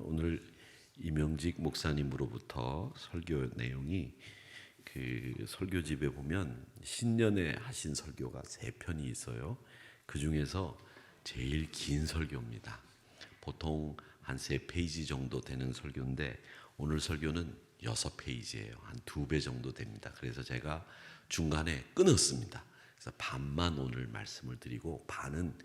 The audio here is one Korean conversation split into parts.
오늘 이명직 목사님으로부터 설교 내용이 그 설교집에 보면 신년에 하신 설교가 3편이 있어요. 그 중에서 제일 긴 설교입니다. 보통 한 3페이지 정도 되는 설교인데 오늘 설교는 6페이지예요. 한 2배 정도 됩니다. 그래서 제가 중간에 끊었습니다. 그래서 반만 오늘 말씀을 드리고 반은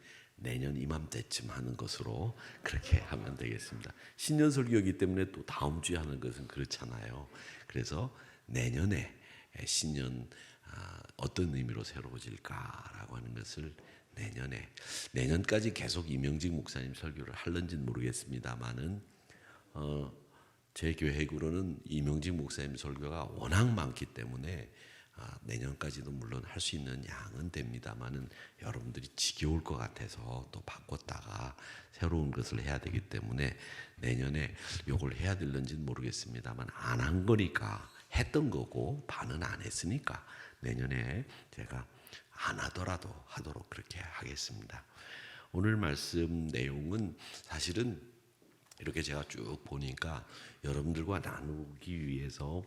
내년 이맘때쯤 하는 것으로 그렇게 하면 되겠습니다. 신년 설교이기 때문에 또 다음 주에 하는 것은 그렇잖아요. 그래서 내년에 신년 어떤 의미로 새로워질까라고 하는 것을 내년까지 계속 이명직 목사님 설교를 할는지는 모르겠습니다만은 제 계획으로는 이명직 목사님 설교가 워낙 많기 때문에 내년까지도 물론 할 수 있는 양은 됩니다만은 여러분들이 지겨울 것 같아서 또 바꿨다가 새로운 것을 해야 되기 때문에 내년에 이걸 해야 될는지는 모르겠습니다만 안 한 거니까 했던 거고 반은 안 했으니까 내년에 제가 안 하더라도 하도록 그렇게 하겠습니다. 오늘 말씀 내용은 사실은 이렇게 제가 쭉 보니까 여러분들과 나누기 위해서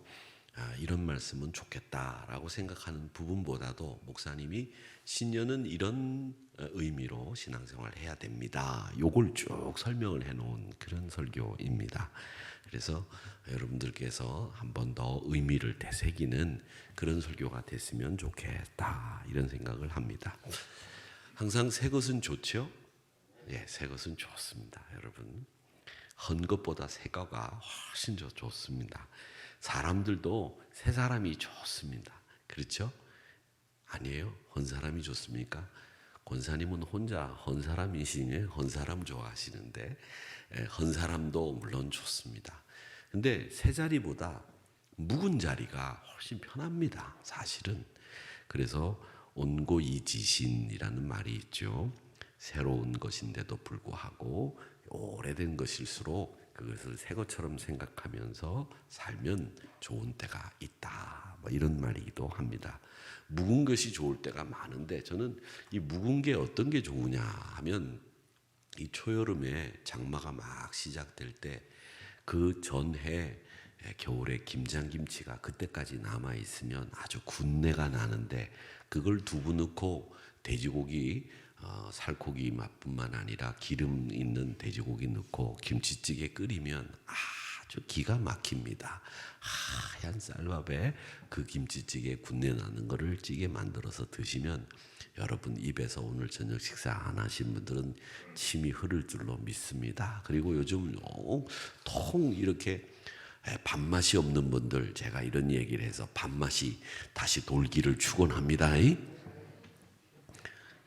이런 말씀은 좋겠다라고 생각하는 부분보다도 목사님이 신년은 이런 의미로 신앙생활을 해야 됩니다. 요걸 쭉 설명을 해놓은 그런 설교입니다. 그래서 여러분들께서 한 번 더 의미를 되새기는 그런 설교가 됐으면 좋겠다 이런 생각을 합니다. 항상 새 것은 좋죠? 예, 새 것은 좋습니다. 여러분 헌 것보다 새 거가 훨씬 좋습니다. 사람들도 새 사람이 좋습니다. 그렇죠? 아니에요? 헌 사람이 좋습니까? 권사님은 혼자 헌 사람이시니 헌 사람 좋아하시는데 헌 사람도 물론 좋습니다. 근데 새 자리보다 묵은 자리가 훨씬 편합니다. 사실은. 그래서 온고이지신이라는 말이 있죠. 새로운 것인데도 불구하고 오래된 것일수록 그것을 새 것처럼 생각하면서 살면 좋은 때가 있다. 뭐 이런 말이기도 합니다. 묵은 것이 좋을 때가 많은데 저는 이 묵은 게 어떤 게 좋으냐 하면 이 초여름에 장마가 막 시작될 때 그 전해 겨울에 김장김치가 그때까지 남아 있으면 아주 군내가 나는데 그걸 두부 넣고 돼지고기 살코기 맛뿐만 아니라 기름 있는 돼지고기 넣고 김치찌개 끓이면 아주 기가 막힙니다. 하얀 쌀밥에 그 김치찌개 군내 나는 거를 찌개 만들어서 드시면 여러분 입에서 오늘 저녁 식사 안 하신 분들은 침이 흐를 줄로 믿습니다. 그리고 요즘 통 이렇게 밥맛이 없는 분들 제가 이런 얘기를 해서 밥맛이 다시 돌기를 축원합니다.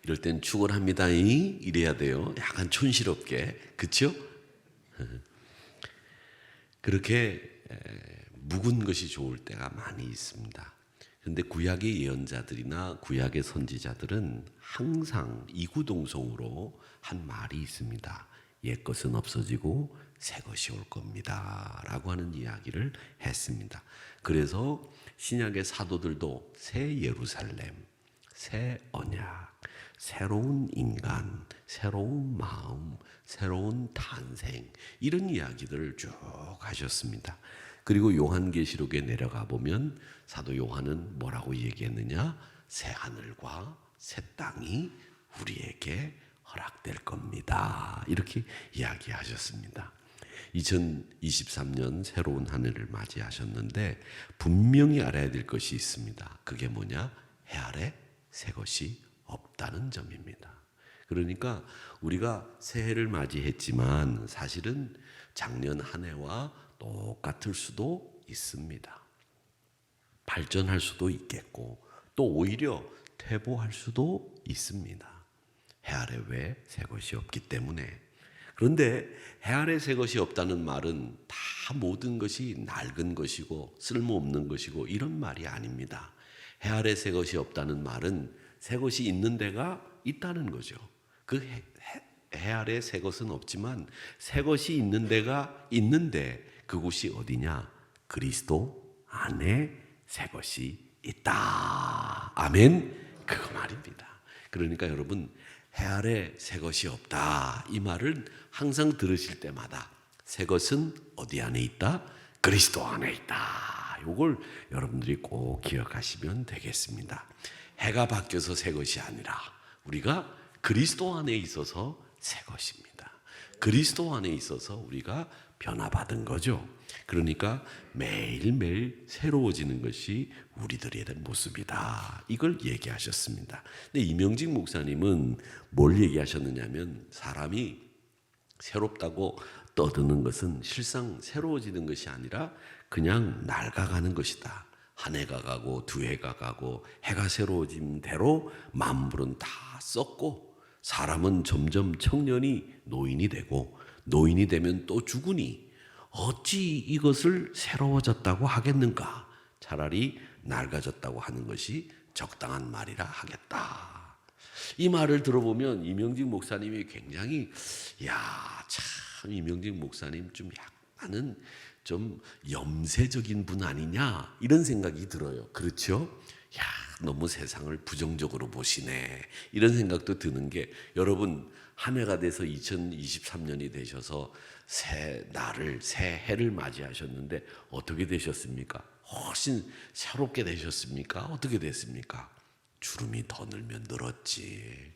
이럴 땐 축원합니다. 이래야 돼요. 약간 촌스럽게. 그렇죠? 그렇게 묵은 것이 좋을 때가 많이 있습니다. 그런데 구약의 예언자들이나 구약의 선지자들은 항상 이구동성으로 한 말이 있습니다. 옛 것은 없어지고 새 것이 올 겁니다. 라고 하는 이야기를 했습니다. 그래서 신약의 사도들도 새 예루살렘, 새 언약, 새로운 인간, 새로운 마음, 새로운 탄생 이런 이야기들을 쭉 하셨습니다. 그리고 요한계시록에 내려가 보면 사도 요한은 뭐라고 얘기했느냐? 새 하늘과 새 땅이 우리에게 허락될 겁니다. 이렇게 이야기하셨습니다. 2023년 새로운 한 해를 맞이하셨는데 분명히 알아야 될 것이 있습니다. 그게 뭐냐? 해 아래 새 것이 없다는 점입니다. 그러니까 우리가 새해를 맞이했지만 사실은 작년 한 해와 똑같을 수도 있습니다. 발전할 수도 있겠고 또 오히려 퇴보할 수도 있습니다. 해 아래 왜 새 것이 없기 때문에. 그런데 해 아래 새 것이 없다는 말은 다 모든 것이 낡은 것이고 쓸모없는 것이고 이런 말이 아닙니다. 해 아래 새 것이 없다는 말은 새 것이 있는 데가 있다는 거죠. 그 해 아래 새 것은 없지만 새 것이 있는 데가 있는데 그곳이 어디냐? 그리스도 안에 새 것이 있다. 아멘. 그거 말입니다. 그러니까 여러분 해 아래 새 것이 없다. 이 말을 항상 들으실 때마다 새 것은 어디 안에 있다? 그리스도 안에 있다. 이걸 여러분들이 꼭 기억하시면 되겠습니다. 해가 바뀌어서 새 것이 아니라 우리가 그리스도 안에 있어서 새 것입니다. 그리스도 안에 있어서 우리가 변화받은 거죠. 그러니까 매일매일 새로워지는 것이 우리들의 모습이다. 이걸 얘기하셨습니다. 근데 이명직 목사님은 뭘 얘기하셨느냐면 사람이 새롭다고 떠드는 것은 실상 새로워지는 것이 아니라 그냥 낡아가는 것이다. 한 해가 가고 두 해가 가고 해가 새로워진 대로 만물은 다 썩고 사람은 점점 청년이 노인이 되고 노인이 되면 또 죽으니 어찌 이것을 새로워졌다고 하겠는가? 차라리 낡아졌다고 하는 것이 적당한 말이라 하겠다. 이 말을 들어보면 이명직 목사님이 굉장히 참 이명직 목사님 좀 약간은 좀 염세적인 분 아니냐 이런 생각이 들어요. 그렇죠? 너무 세상을 부정적으로 보시네 이런 생각도 드는 게 여러분 한 해가 돼서 2023년이 되셔서 새 해를 맞이하셨는데 어떻게 되셨습니까? 훨씬 새롭게 되셨습니까? 어떻게 됐습니까? 주름이 더 늘면 늘었지.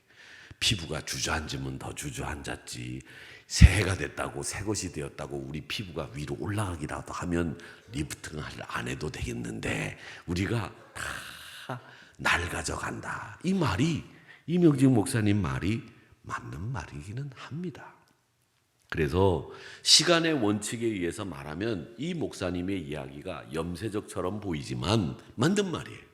피부가 주저앉으면 더 주저앉았지. 새해가 됐다고 새 것이 되었다고 우리 피부가 위로 올라가기라도 하면 리프팅을 안 해도 되겠는데 우리가 다 낡아져 간다. 이 말이 이명직 목사님 말이 맞는 말이기는 합니다. 그래서 시간의 원칙에 의해서 말하면 이 목사님의 이야기가 염세적처럼 보이지만 맞는 말이에요.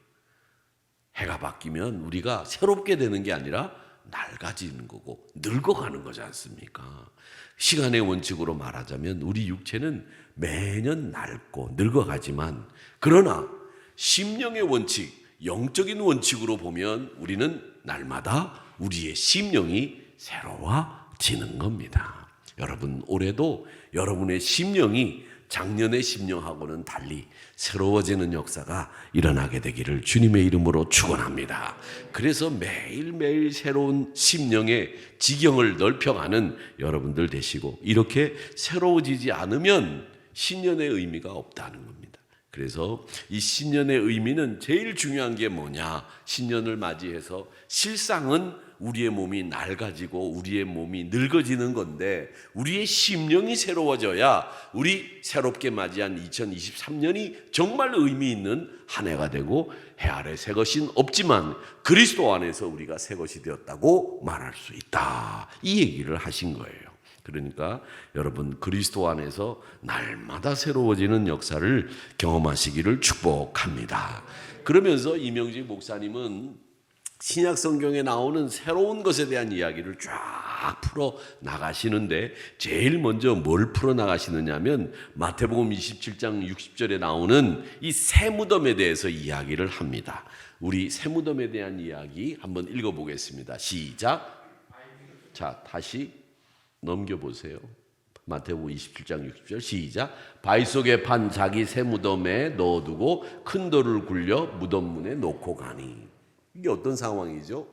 해가 바뀌면 우리가 새롭게 되는 게 아니라 낡아지는 거고 늙어가는 거지 않습니까? 시간의 원칙으로 말하자면 우리 육체는 매년 낡고 늙어가지만 그러나 심령의 원칙, 영적인 원칙으로 보면 우리는 날마다 우리의 심령이 새로워지는 겁니다. 여러분 올해도 여러분의 심령이 작년의 심령하고는 달리 새로워지는 역사가 일어나게 되기를 주님의 이름으로 축원합니다. 그래서 매일매일 새로운 심령의 지경을 넓혀가는 여러분들 되시고 이렇게 새로워지지 않으면 신년의 의미가 없다는 겁니다. 그래서 이 신년의 의미는 제일 중요한 게 뭐냐? 신년을 맞이해서 실상은 우리의 몸이 낡아지고 우리의 몸이 늙어지는 건데 우리의 심령이 새로워져야 우리 새롭게 맞이한 2023년이 정말 의미 있는 한 해가 되고 해 아래 새 것은 없지만 그리스도 안에서 우리가 새 것이 되었다고 말할 수 있다. 이 얘기를 하신 거예요. 그러니까 여러분 그리스도 안에서 날마다 새로워지는 역사를 경험하시기를 축복합니다. 그러면서 이명직 목사님은 신약 성경에 나오는 새로운 것에 대한 이야기를 쫙 풀어 나가시는데 제일 먼저 뭘 풀어 나가시느냐면 마태복음 27장 60절에 나오는 이 새 무덤에 대해서 이야기를 합니다. 우리 새 무덤에 대한 이야기 한번 읽어보겠습니다. 시작. 자, 다시 넘겨보세요. 마태복음 27장 60절 시작. 바위 속에 판 자기 새 무덤에 넣어두고 큰 돌을 굴려 무덤 문에 놓고 가니. 이게 어떤 상황이죠?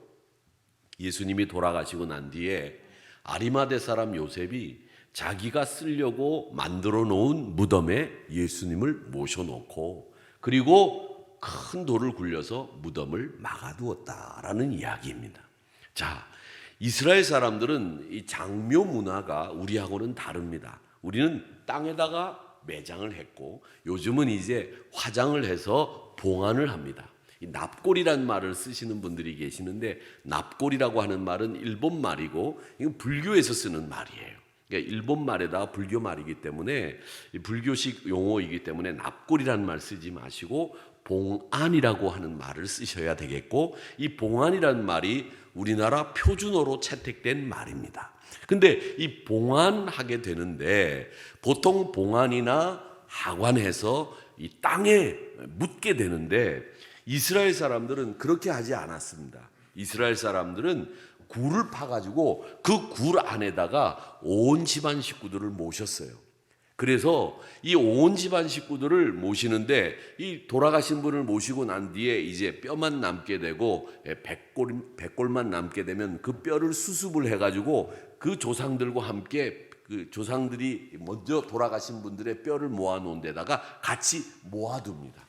예수님이 돌아가시고 난 뒤에 아리마대 사람 요셉이 자기가 쓰려고 만들어 놓은 무덤에 예수님을 모셔놓고 그리고 큰 돌을 굴려서 무덤을 막아두었다라는 이야기입니다. 자, 이스라엘 사람들은 이 장묘 문화가 우리하고는 다릅니다. 우리는 땅에다가 매장을 했고 요즘은 이제 화장을 해서 봉안을 합니다. 납골이란 말을 쓰시는 분들이 계시는데 납골이라고 하는 말은 일본 말이고 이건 불교에서 쓰는 말이에요. 그러니까 일본 말에다가 불교 말이기 때문에 불교식 용어이기 때문에 납골이란 말 쓰지 마시고 봉안이라고 하는 말을 쓰셔야 되겠고 이 봉안이라는 말이 우리나라 표준어로 채택된 말입니다. 근데 이 봉안하게 되는데 보통 봉안이나 하관해서 이 땅에 묻게 되는데 이스라엘 사람들은 그렇게 하지 않았습니다. 이스라엘 사람들은 굴을 파가지고 그 굴 안에다가 온 집안 식구들을 모셨어요. 그래서 이 온 집안 식구들을 모시는데 이 돌아가신 분을 모시고 난 뒤에 이제 뼈만 남게 되고 백골만 남게 되면 그 뼈를 수습을 해가지고 그 조상들과 함께 그 조상들이 먼저 돌아가신 분들의 뼈를 모아놓은 데다가 같이 모아둡니다.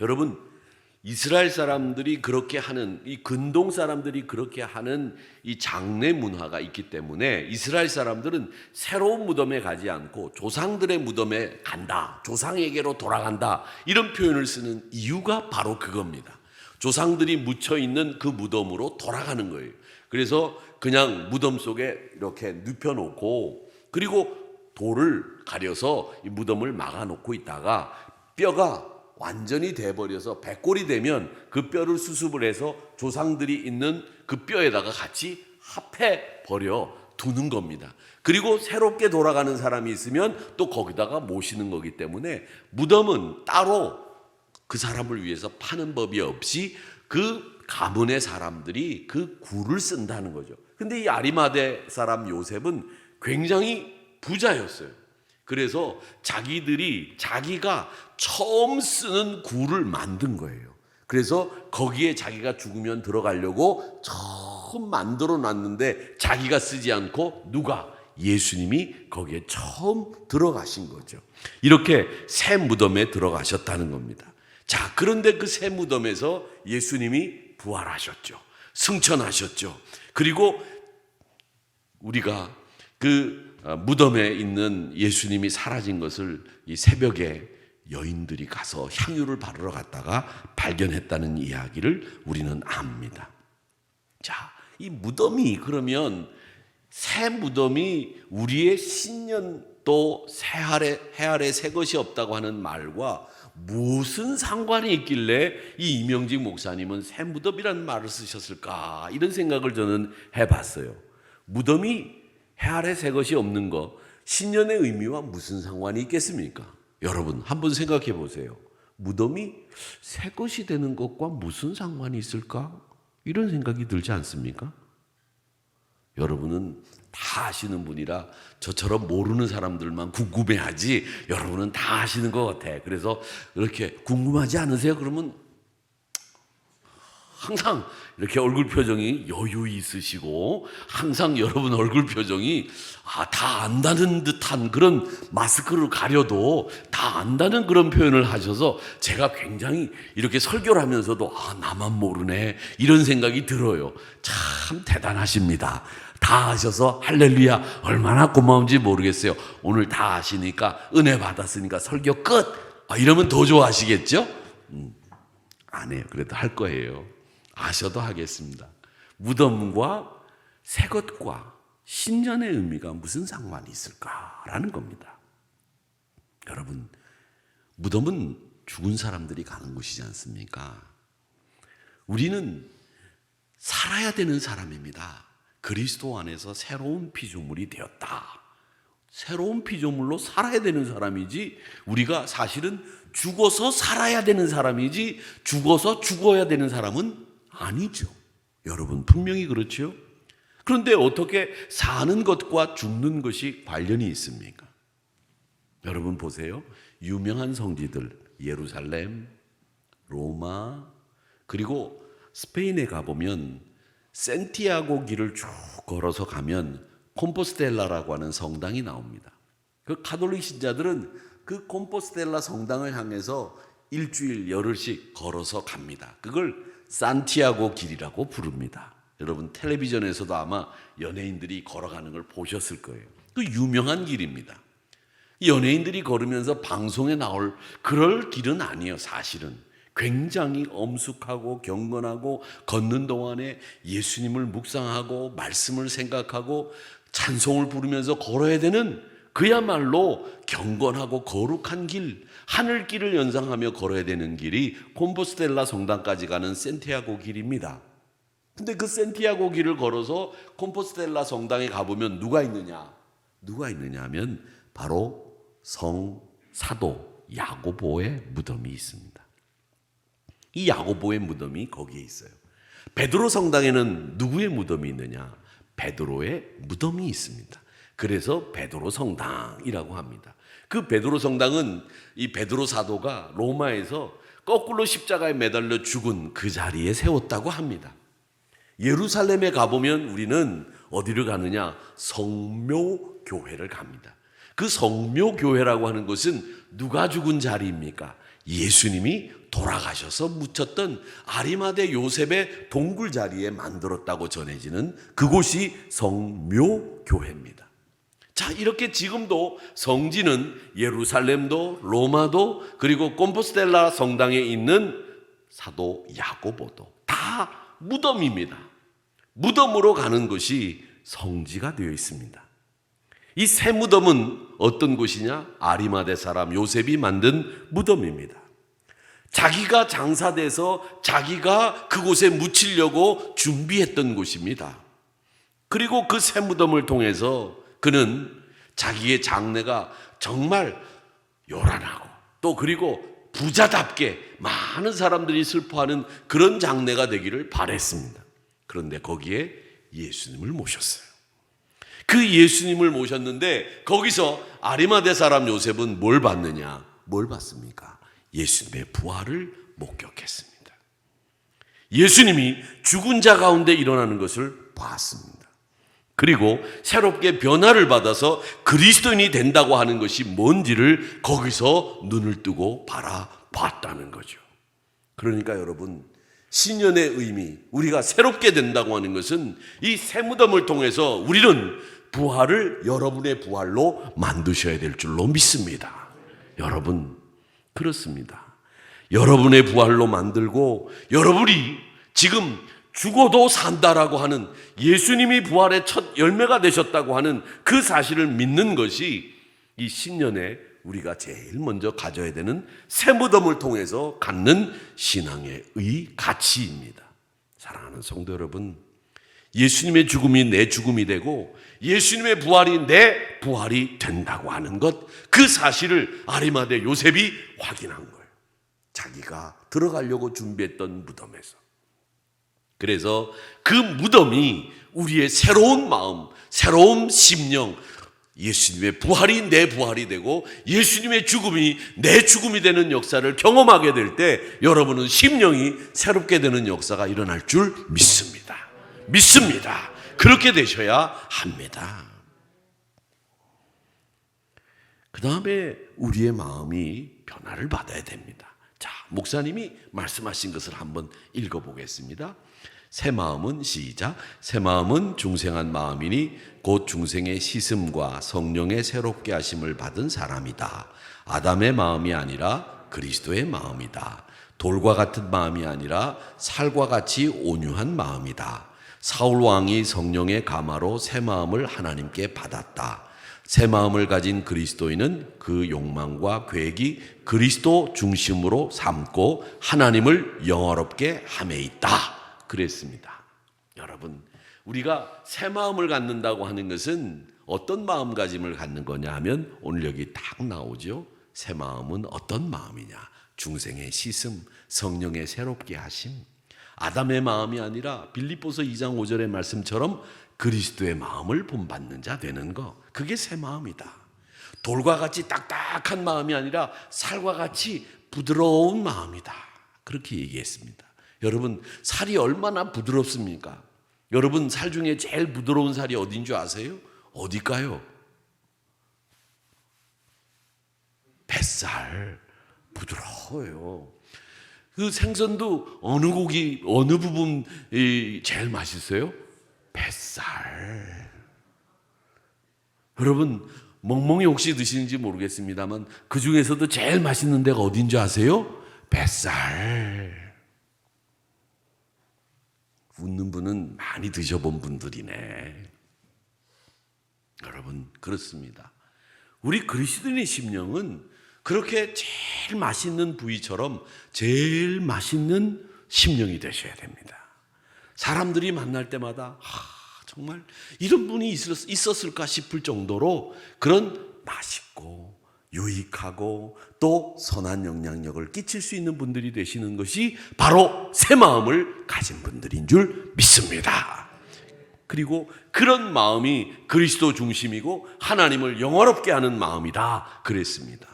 여러분, 이스라엘 사람들이 그렇게 하는, 이 근동 사람들이 그렇게 하는 이 장례 문화가 있기 때문에 이스라엘 사람들은 새로운 무덤에 가지 않고 조상들의 무덤에 간다, 조상에게로 돌아간다, 이런 표현을 쓰는 이유가 바로 그겁니다. 조상들이 묻혀 있는 그 무덤으로 돌아가는 거예요. 그래서 그냥 무덤 속에 이렇게 눕혀놓고, 그리고 돌을 가려서 이 무덤을 막아놓고 있다가 뼈가 완전히 돼버려서 백골이 되면 그 뼈를 수습을 해서 조상들이 있는 그 뼈에다가 같이 합해 버려 두는 겁니다. 그리고 새롭게 돌아가는 사람이 있으면 또 거기다가 모시는 거기 때문에 무덤은 따로 그 사람을 위해서 파는 법이 없이 그 가문의 사람들이 그 굴을 쓴다는 거죠. 근데 이 아리마대 사람 요셉은 굉장히 부자였어요. 그래서 자기가 처음 쓰는 굴을 만든 거예요. 그래서 거기에 자기가 죽으면 들어가려고 처음 만들어 놨는데 자기가 쓰지 않고 누가? 예수님이 거기에 처음 들어가신 거죠. 이렇게 새 무덤에 들어가셨다는 겁니다. 자, 그런데 그 새 무덤에서 예수님이 부활하셨죠. 승천하셨죠. 그리고 우리가 그 무덤에 있는 예수님이 사라진 것을 이 새벽에 여인들이 가서 향유를 바르러 갔다가 발견했다는 이야기를 우리는 압니다. 자, 이 무덤이 그러면 새 무덤이 우리의 신년도 해 아래 새 것이 없다고 하는 말과 무슨 상관이 있길래 이 이명직 목사님은 새 무덤이라는 말을 쓰셨을까, 이런 생각을 저는 해봤어요. 무덤이 해 아래 새 것이 없는 거, 신년의 의미와 무슨 상관이 있겠습니까? 여러분 한번 생각해 보세요. 무덤이 새 것이 되는 것과 무슨 상관이 있을까? 이런 생각이 들지 않습니까? 여러분은 다 아시는 분이라 저처럼 모르는 사람들만 궁금해하지, 여러분은 다 아시는 것 같아. 그래서 이렇게 궁금하지 않으세요? 그러면 항상 이렇게 얼굴 표정이 여유 있으시고, 항상 여러분 얼굴 표정이 다 안다는 듯한, 그런 마스크를 가려도 다 안다는 그런 표현을 하셔서 제가 굉장히 이렇게 설교를 하면서도 나만 모르네, 이런 생각이 들어요. 참 대단하십니다. 다 아셔서 할렐루야, 얼마나 고마운지 모르겠어요. 오늘 다 아시니까, 은혜 받았으니까 설교 끝, 이러면 더 좋아하시겠죠? 안 해요. 그래도 할 거예요. 아셔도 하겠습니다. 무덤과 새 것과 신년의 의미가 무슨 상관이 있을까라는 겁니다. 여러분, 무덤은 죽은 사람들이 가는 곳이지 않습니까? 우리는 살아야 되는 사람입니다. 그리스도 안에서 새로운 피조물이 되었다. 새로운 피조물로 살아야 되는 사람이지, 우리가 사실은 죽어서 살아야 되는 사람이지 죽어서 죽어야 되는 사람은 아니죠. 여러분 분명히 그렇죠. 그런데 어떻게 사는 것과 죽는 것이 관련이 있습니까? 여러분 보세요. 유명한 성지들, 예루살렘, 로마, 그리고 스페인에 가보면 산티아고 길을 쭉 걸어서 가면 콤포스텔라라고 하는 성당이 나옵니다. 그 가톨릭 신자들은 그 콤포스텔라 성당을 향해서 일주일 열흘씩 걸어서 갑니다. 그걸 산티아고 길이라고 부릅니다. 여러분 텔레비전에서도 아마 연예인들이 걸어가는 걸 보셨을 거예요. 그 유명한 길입니다. 연예인들이 걸으면서 방송에 나올 그럴 길은 아니에요. 사실은 굉장히 엄숙하고 경건하고, 걷는 동안에 예수님을 묵상하고 말씀을 생각하고 찬송을 부르면서 걸어야 되는, 그야말로 경건하고 거룩한 길, 하늘길을 연상하며 걸어야 되는 길이 콤포스텔라 성당까지 가는 산티아고 길입니다. 근데 그 산티아고 길을 걸어서 콤포스텔라 성당에 가보면 누가 있느냐 하면 바로 사도 야고보의 무덤이 있습니다. 이 야고보의 무덤이 거기에 있어요. 베드로 성당에는 누구의 무덤이 있느냐? 베드로의 무덤이 있습니다. 그래서 베드로 성당이라고 합니다. 그 베드로 성당은 이 베드로 사도가 로마에서 거꾸로 십자가에 매달려 죽은 그 자리에 세웠다고 합니다. 예루살렘에 가보면 우리는 어디를 가느냐? 성묘교회를 갑니다. 그 성묘교회라고 하는 것은 누가 죽은 자리입니까? 예수님이 돌아가셔서 묻혔던 아리마대 요셉의 동굴 자리에 만들었다고 전해지는 그곳이 성묘교회입니다. 자, 이렇게 지금도 성지는 예루살렘도 로마도 그리고 콤포스텔라 성당에 있는 사도 야고보도 다 무덤입니다. 무덤으로 가는 것이 성지가 되어 있습니다. 이 새 무덤은 어떤 곳이냐? 아리마대 사람 요셉이 만든 무덤입니다. 자기가 장사돼서 자기가 그곳에 묻히려고 준비했던 곳입니다. 그리고 그 새 무덤을 통해서 그는 자기의 장래가 정말 요란하고 또 그리고 부자답게 많은 사람들이 슬퍼하는 그런 장래가 되기를 바랬습니다. 그런데 거기에 예수님을 모셨어요. 그 예수님을 모셨는데 거기서 아리마대 사람 요셉은 뭘 봤느냐? 뭘 봤습니까? 예수님의 부활을 목격했습니다. 예수님이 죽은 자 가운데 일어나는 것을 봤습니다. 그리고 새롭게 변화를 받아서 그리스도인이 된다고 하는 것이 뭔지를 거기서 눈을 뜨고 바라봤다는 거죠. 그러니까 여러분, 신년의 의미, 우리가 새롭게 된다고 하는 것은 이 새 무덤을 통해서 우리는 부활을 여러분의 부활로 만드셔야 될 줄로 믿습니다. 여러분, 그렇습니다. 여러분의 부활로 만들고 여러분이 지금 죽어도 산다라고 하는 예수님이 부활의 첫 열매가 되셨다고 하는 그 사실을 믿는 것이 이 신년에 우리가 제일 먼저 가져야 되는 새 무덤을 통해서 갖는 신앙의 가치입니다. 사랑하는 성도 여러분, 예수님의 죽음이 내 죽음이 되고 예수님의 부활이 내 부활이 된다고 하는 것, 그 사실을 아리마대 요셉이 확인한 거예요. 자기가 들어가려고 준비했던 무덤에서. 그래서 그 무덤이 우리의 새로운 마음, 새로운 심령, 예수님의 부활이 내 부활이 되고 예수님의 죽음이 내 죽음이 되는 역사를 경험하게 될 때 여러분은 심령이 새롭게 되는 역사가 일어날 줄 믿습니다. 믿습니다. 그렇게 되셔야 합니다. 그 다음에 우리의 마음이 변화를 받아야 됩니다. 자, 목사님이 말씀하신 것을 한번 읽어보겠습니다. 새 마음은 시작. 새 마음은 중생한 마음이니 곧 중생의 씻음과 성령의 새롭게 하심을 받은 사람이다. 아담의 마음이 아니라 그리스도의 마음이다. 돌과 같은 마음이 아니라 살과 같이 온유한 마음이다. 사울 왕이 성령의 감화로 새 마음을 하나님께 받았다. 새 마음을 가진 그리스도인은 그 욕망과 계획이 그리스도 중심으로 삼고 하나님을 영화롭게 함에 있다. 그랬습니다. 여러분, 우리가 새 마음을 갖는다고 하는 것은 어떤 마음가짐을 갖는 거냐 하면 오늘 여기 딱 나오죠. 새 마음은 어떤 마음이냐? 중생의 씻음, 성령의 새롭게 하심. 아담의 마음이 아니라 빌립보서 2장 5절의 말씀처럼 그리스도의 마음을 본받는 자 되는 거, 그게 새 마음이다. 돌과 같이 딱딱한 마음이 아니라 살과 같이 부드러운 마음이다. 그렇게 얘기했습니다. 여러분, 살이 얼마나 부드럽습니까? 여러분, 살 중에 제일 부드러운 살이 어딘 줄 아세요? 어딜까요? 뱃살. 부드러워요. 그 생선도 어느 고기, 어느 부분이 제일 맛있어요? 뱃살. 여러분, 멍멍이 혹시 드시는지 모르겠습니다만 그 중에서도 제일 맛있는 데가 어딘 줄 아세요? 뱃살. 웃는 분은 많이 드셔본 분들이네. 여러분, 그렇습니다. 우리 그리스도인의 심령은 그렇게 제일 맛있는 부위처럼 제일 맛있는 심령이 되셔야 됩니다. 사람들이 만날 때마다 정말 이런 분이 있었을까 싶을 정도로 그런 맛있고 유익하고 또 선한 영향력을 끼칠 수 있는 분들이 되시는 것이 바로 새 마음을 가진 분들인 줄 믿습니다. 그리고 그런 마음이 그리스도 중심이고 하나님을 영화롭게 하는 마음이다 그랬습니다.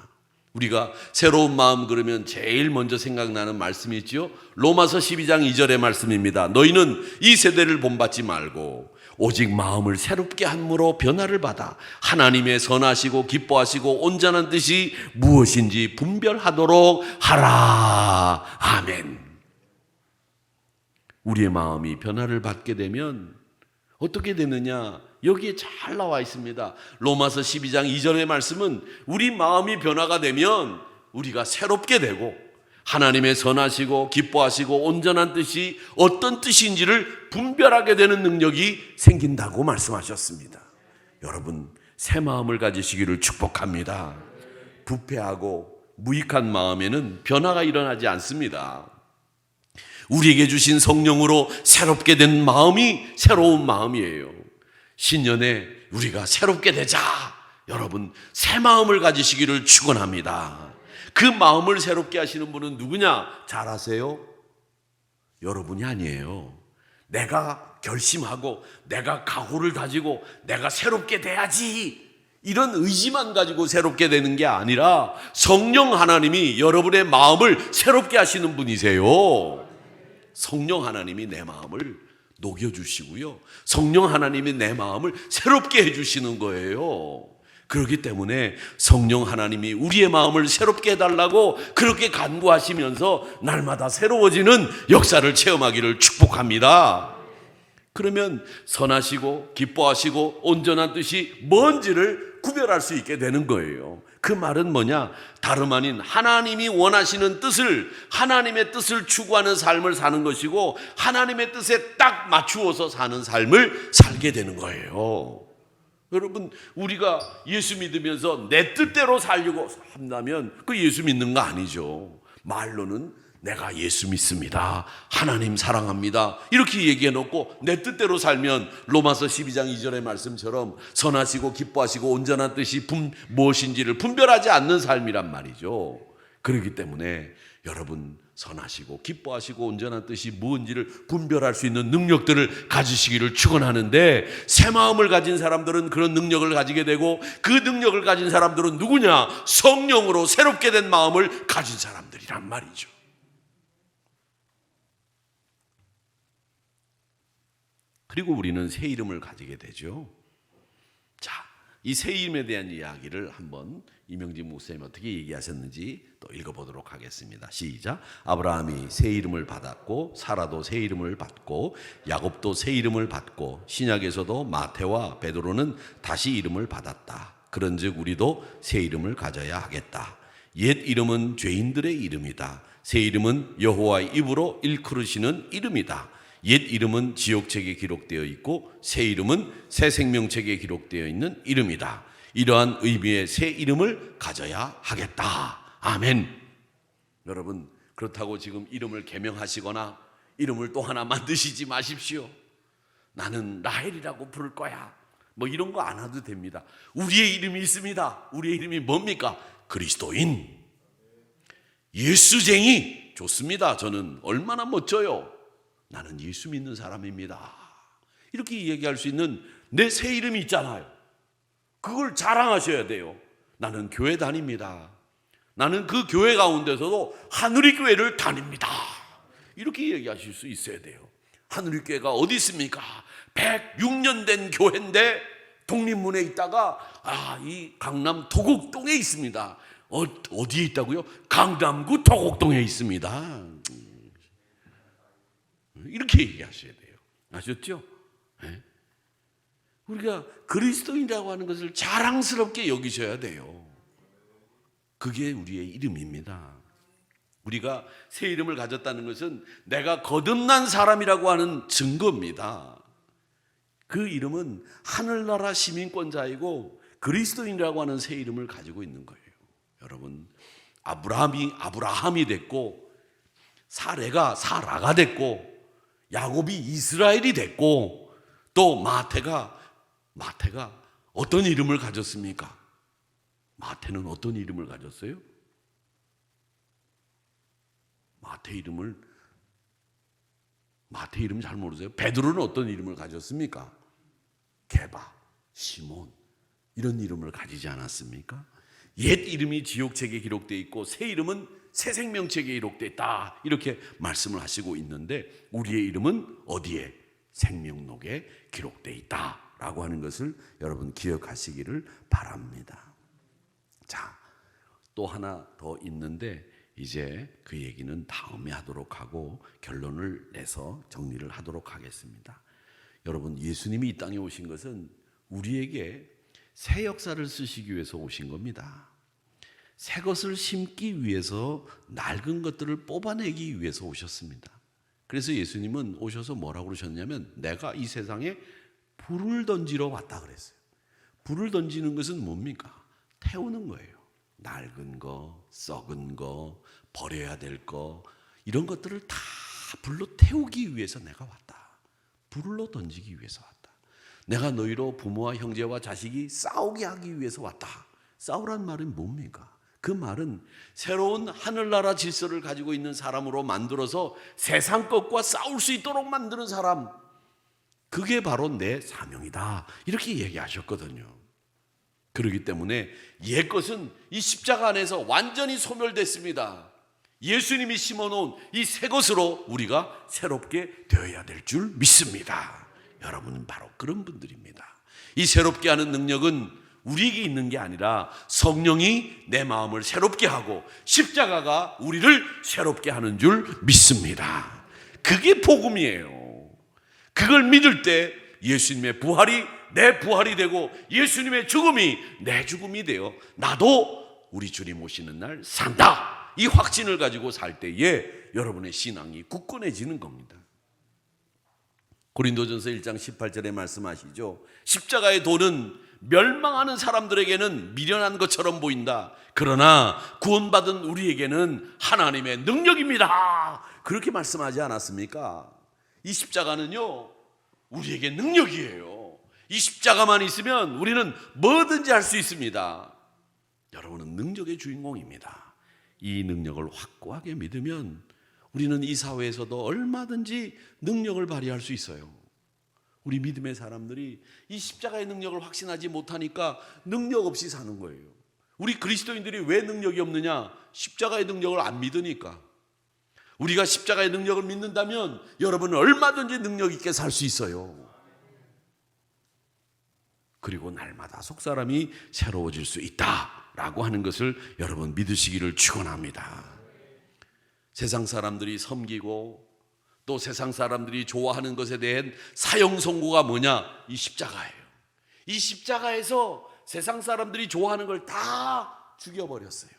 우리가 새로운 마음 그러면 제일 먼저 생각나는 말씀이 있죠. 로마서 12장 2절의 말씀입니다. 너희는 이 세대를 본받지 말고 오직 마음을 새롭게 함으로 변화를 받아 하나님의 선하시고 기뻐하시고 온전한 뜻이 무엇인지 분별하도록 하라. 아멘. 우리의 마음이 변화를 받게 되면 어떻게 되느냐? 여기에 잘 나와 있습니다. 로마서 12장 2절의 말씀은 우리 마음이 변화가 되면 우리가 새롭게 되고 하나님의 선하시고 기뻐하시고 온전한 뜻이 어떤 뜻인지를 분별하게 되는 능력이 생긴다고 말씀하셨습니다. 여러분, 새 마음을 가지시기를 축복합니다. 부패하고 무익한 마음에는 변화가 일어나지 않습니다. 우리에게 주신 성령으로 새롭게 된 마음이 새로운 마음이에요. 신년에 우리가 새롭게 되자. 여러분, 새 마음을 가지시기를 축원합니다. 그 마음을 새롭게 하시는 분은 누구냐? 잘 아세요? 여러분이 아니에요. 내가 결심하고 내가 각오를 다지고 내가 새롭게 돼야지, 이런 의지만 가지고 새롭게 되는 게 아니라 성령 하나님이 여러분의 마음을 새롭게 하시는 분이세요. 성령 하나님이 내 마음을 녹여주시고요, 성령 하나님이 내 마음을 새롭게 해주시는 거예요. 그렇기 때문에 성령 하나님이 우리의 마음을 새롭게 해달라고 그렇게 간구하시면서 날마다 새로워지는 역사를 체험하기를 축복합니다. 그러면 선하시고 기뻐하시고 온전한 뜻이 뭔지를 구별할 수 있게 되는 거예요. 그 말은 뭐냐? 다름 아닌 하나님이 원하시는 뜻을, 하나님의 뜻을 추구하는 삶을 사는 것이고 하나님의 뜻에 딱 맞추어서 사는 삶을 살게 되는 거예요. 여러분, 우리가 예수 믿으면서 내 뜻대로 살려고 한다면 그 예수 믿는 거 아니죠. 말로는 내가 예수 믿습니다, 하나님 사랑합니다, 이렇게 얘기해 놓고 내 뜻대로 살면 로마서 12장 2절의 말씀처럼 선하시고 기뻐하시고 온전한 뜻이 무엇인지를 분별하지 않는 삶이란 말이죠. 그렇기 때문에 여러분, 선하시고 기뻐하시고 온전한 뜻이 무엇인지를 분별할 수 있는 능력들을 가지시기를 축원하는데, 새 마음을 가진 사람들은 그런 능력을 가지게 되고, 그 능력을 가진 사람들은 누구냐? 성령으로 새롭게 된 마음을 가진 사람들이란 말이죠. 그리고 우리는 새 이름을 가지게 되죠. 자, 이 새 이름에 대한 이야기를 한번 이명진 목사님이 어떻게 얘기하셨는지 또 읽어보도록 하겠습니다. 시작. 아브라함이 새 이름을 받았고, 사라도 새 이름을 받고, 야곱도 새 이름을 받고, 신약에서도 마태와 베드로는 다시 이름을 받았다. 그런즉 우리도 새 이름을 가져야 하겠다. 옛 이름은 죄인들의 이름이다. 새 이름은 여호와의 입으로 일컬으시는 이름이다. 옛 이름은 지옥책에 기록되어 있고 새 이름은 새 생명책에 기록되어 있는 이름이다. 이러한 의미의 새 이름을 가져야 하겠다. 아멘. 여러분, 그렇다고 지금 이름을 개명하시거나 이름을 또 하나 만드시지 마십시오. 나는 라헬이라고 부를 거야, 뭐 이런 거 안 해도 됩니다. 우리의 이름이 있습니다. 우리의 이름이 뭡니까? 그리스도인, 예수쟁이. 좋습니다. 저는 얼마나 멋져요. 나는 예수 믿는 사람입니다, 이렇게 얘기할 수 있는 내 새 이름이 있잖아요. 그걸 자랑하셔야 돼요. 나는 교회 다닙니다. 나는 그 교회 가운데서도 하늘의 교회를 다닙니다, 이렇게 얘기하실 수 있어야 돼요. 하늘의 교회가 어디 있습니까? 106년 된 교회인데 독립문에 있다가 이 강남 도곡동에 있습니다. 어디에 있다고요? 강남구 도곡동에 있습니다. 이렇게 얘기하셔야 돼요. 아셨죠? 네? 우리가 그리스도인이라고 하는 것을 자랑스럽게 여기셔야 돼요. 그게 우리의 이름입니다. 우리가 새 이름을 가졌다는 것은 내가 거듭난 사람이라고 하는 증거입니다. 그 이름은 하늘나라 시민권자이고 그리스도인이라고 하는 새 이름을 가지고 있는 거예요. 여러분, 아브라함이 아브라함이 됐고, 사레가 사라가 됐고, 야곱이 이스라엘이 됐고, 또 마태가 어떤 이름을 가졌습니까? 마태는 어떤 이름을 가졌어요? 마태 이름 잘 모르세요? 베드로는 어떤 이름을 가졌습니까? 게바, 시몬, 이런 이름을 가지지 않았습니까? 옛 이름이 지옥책에 기록되어 있고 새 이름은 새 생명책에 기록되어 있다, 이렇게 말씀을 하시고 있는데, 우리의 이름은 어디에? 생명록에 기록되어 있다라고 하는 것을 여러분 기억하시기를 바랍니다. 자, 또 하나 더 있는데 이제 그 얘기는 다음에 하도록 하고 결론을 내서 정리를 하도록 하겠습니다. 여러분, 예수님이 이 땅에 오신 것은 우리에게 새 역사를 쓰시기 위해서 오신 겁니다. 새 것을 심기 위해서 낡은 것들을 뽑아내기 위해서 오셨습니다. 그래서 예수님은 오셔서 뭐라고 그러셨냐면 내가 이 세상에 불을 던지러 왔다 그랬어요. 불을 던지는 것은 뭡니까? 태우는 거예요. 낡은 거, 썩은 거, 버려야 될 거, 이런 것들을 다 불로 태우기 위해서 내가 왔다. 불로 던지기 위해서 왔다. 내가 너희로 부모와 형제와 자식이 싸우게 하기 위해서 왔다. 싸우란 말은 뭡니까? 그 말은 새로운 하늘나라 질서를 가지고 있는 사람으로 만들어서 세상 것과 싸울 수 있도록 만드는 사람, 그게 바로 내 사명이다, 이렇게 얘기하셨거든요. 그렇기 때문에 옛 것은 이 십자가 안에서 완전히 소멸됐습니다. 예수님이 심어놓은 이 새 것으로 우리가 새롭게 되어야 될 줄 믿습니다. 여러분은 바로 그런 분들입니다. 이 새롭게 하는 능력은 우리에게 있는 게 아니라 성령이 내 마음을 새롭게 하고 십자가가 우리를 새롭게 하는 줄 믿습니다. 그게 복음이에요. 그걸 믿을 때 예수님의 부활이 내 부활이 되고 예수님의 죽음이 내 죽음이 되어 나도 우리 주님 오시는 날 산다, 이 확신을 가지고 살 때에 여러분의 신앙이 굳건해지는 겁니다. 고린도전서 1장 18절에 말씀하시죠. 십자가의 도는 멸망하는 사람들에게는 미련한 것처럼 보인다. 그러나 구원받은 우리에게는 하나님의 능력입니다. 그렇게 말씀하지 않았습니까? 이 십자가는요, 우리에게 능력이에요. 이 십자가만 있으면 우리는 뭐든지 할 수 있습니다. 여러분은 능력의 주인공입니다. 이 능력을 확고하게 믿으면 우리는 이 사회에서도 얼마든지 능력을 발휘할 수 있어요. 우리 믿음의 사람들이 이 십자가의 능력을 확신하지 못하니까 능력 없이 사는 거예요. 우리 그리스도인들이 왜 능력이 없느냐? 십자가의 능력을 안 믿으니까. 우리가 십자가의 능력을 믿는다면 여러분은 얼마든지 능력 있게 살 수 있어요. 그리고 날마다 속사람이 새로워질 수 있다라고 하는 것을 여러분 믿으시기를 축원합니다. 세상 사람들이 섬기고 또 세상 사람들이 좋아하는 것에 대한 사형 선고가 뭐냐? 이 십자가예요. 이 십자가에서 세상 사람들이 좋아하는 걸 다 죽여버렸어요.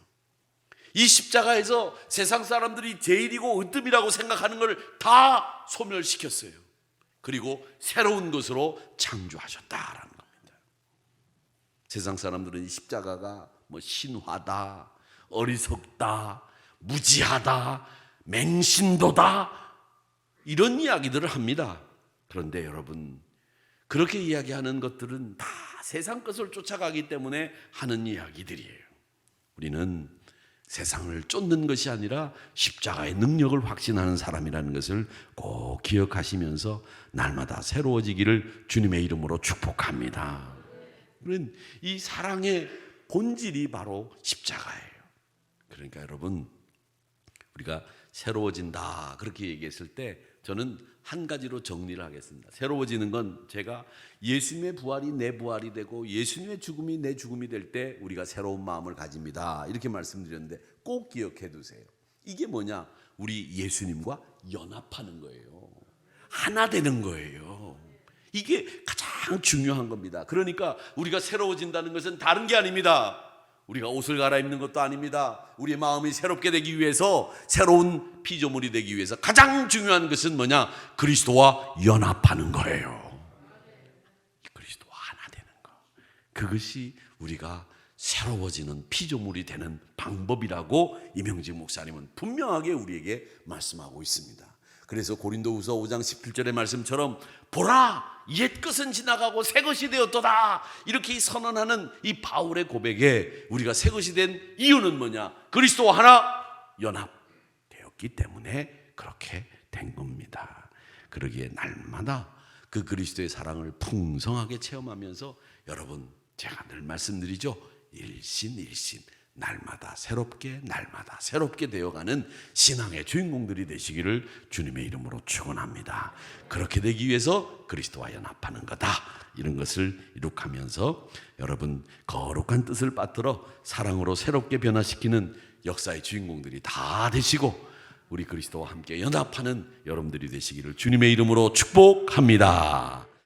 이 십자가에서 세상 사람들이 제일이고 으뜸이라고 생각하는 걸 다 소멸시켰어요. 그리고 새로운 것으로 창조하셨다라는 겁니다. 세상 사람들은 이 십자가가 뭐 신화다, 어리석다, 무지하다, 맹신도다, 이런 이야기들을 합니다. 그런데 여러분, 그렇게 이야기하는 것들은 다 세상 것을 쫓아가기 때문에 하는 이야기들이에요. 우리는 세상을 쫓는 것이 아니라 십자가의 능력을 확신하는 사람이라는 것을 꼭 기억하시면서 날마다 새로워지기를 주님의 이름으로 축복합니다. 이 사랑의 본질이 바로 십자가예요. 그러니까 여러분, 우리가 새로워진다 그렇게 얘기했을 때 저는 한 가지로 정리를 하겠습니다. 새로워지는 건 제가 예수님의 부활이 내 부활이 되고 예수님의 죽음이 내 죽음이 될 때 우리가 새로운 마음을 가집니다, 이렇게 말씀드렸는데 꼭 기억해 두세요. 이게 뭐냐? 우리 예수님과 연합하는 거예요. 하나 되는 거예요. 이게 가장 중요한 겁니다. 그러니까 우리가 새로워진다는 것은 다른 게 아닙니다. 우리가 옷을 갈아입는 것도 아닙니다. 우리의 마음이 새롭게 되기 위해서, 새로운 피조물이 되기 위해서 가장 중요한 것은 뭐냐? 그리스도와 연합하는 거예요. 그리스도와 하나 되는 거. 그것이 우리가 새로워지는 피조물이 되는 방법이라고 이명직 목사님은 분명하게 우리에게 말씀하고 있습니다. 그래서 고린도후서 5장 17절의 말씀처럼 보라, 옛 것은 지나가고 새 것이 되었도다, 이렇게 선언하는 이 바울의 고백에 우리가 새 것이 된 이유는 뭐냐? 그리스도와 하나 연합되었기 때문에 그렇게 된 겁니다. 그러기에 날마다 그 그리스도의 사랑을 풍성하게 체험하면서 여러분, 제가 늘 말씀드리죠. 일신 날마다 새롭게 되어가는 신앙의 주인공들이 되시기를 주님의 이름으로 축원합니다. 그렇게 되기 위해서 그리스도와 연합하는 거다, 이런 것을 이룩하면서 여러분 거룩한 뜻을 받들어 사랑으로 새롭게 변화시키는 역사의 주인공들이 다 되시고 우리 그리스도와 함께 연합하는 여러분들이 되시기를 주님의 이름으로 축복합니다.